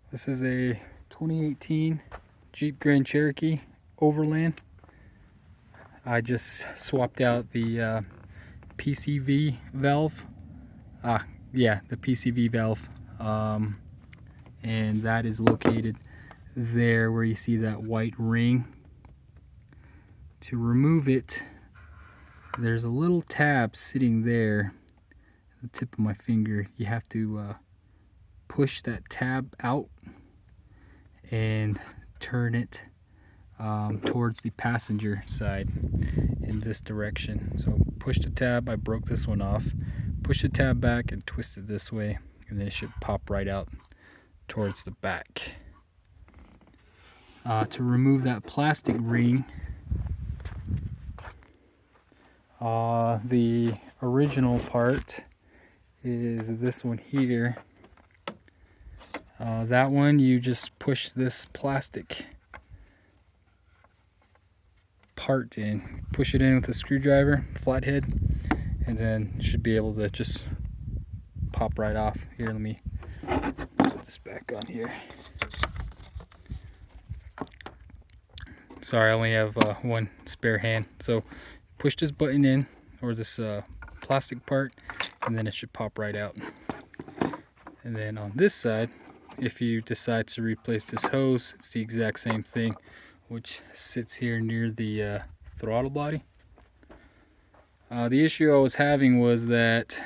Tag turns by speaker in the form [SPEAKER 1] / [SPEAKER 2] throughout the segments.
[SPEAKER 1] This is a 2018 Jeep Grand Cherokee Overland. I just swapped out the PCV valve. The PCV valve. And that is located there where you see that white ring. To remove it, there's a little tab sitting there, the tip of my finger. You have to push that tab out and turn it towards the passenger side in this direction. So push the tab, I broke this one off, push the tab back and twist it this way, and then it should pop right out towards the back. To remove that plastic ring, the original part is this one here. That one, you just push this plastic part in, push it in with a screwdriver, flathead, and then you should be able to just pop right off. Here, let me put this back on here. Sorry, I only have one spare hand. So push this button in, or this plastic part, and then it should pop right out. And then on this side, if you decide to replace this hose, it's the exact same thing, which sits here near the throttle body. The issue I was having was that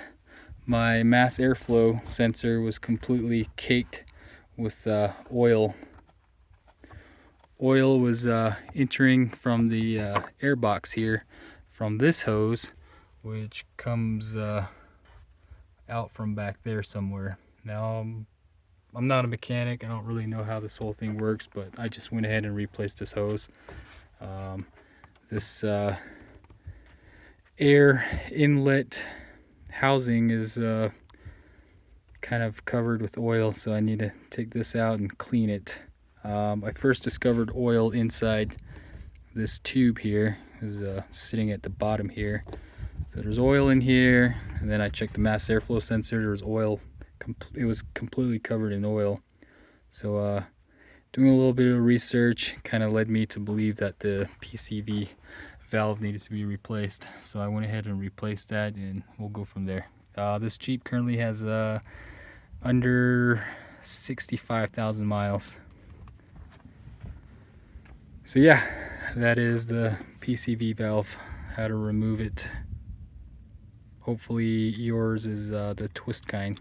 [SPEAKER 1] my mass airflow sensor was completely caked with oil. Oil was entering from the air box here from this hose, which comes out from back there somewhere. Now, I'm not a mechanic. I don't really know how this whole thing works, but I just went ahead and replaced this hose. This air inlet housing is kind of covered with oil, so I need to take this out and clean it. I first discovered oil inside this tube here. Is sitting at the bottom here. So there's oil in here, and then I checked the mass airflow sensor. There was oil. It was completely covered in oil. So doing a little bit of research kind of led me to believe that the PCV valve needed to be replaced. So I went ahead and replaced that, and we'll go from there. This Jeep currently has under 65,000 miles. So yeah, that is the PCV valve, how to remove it. Hopefully yours is the twist kind.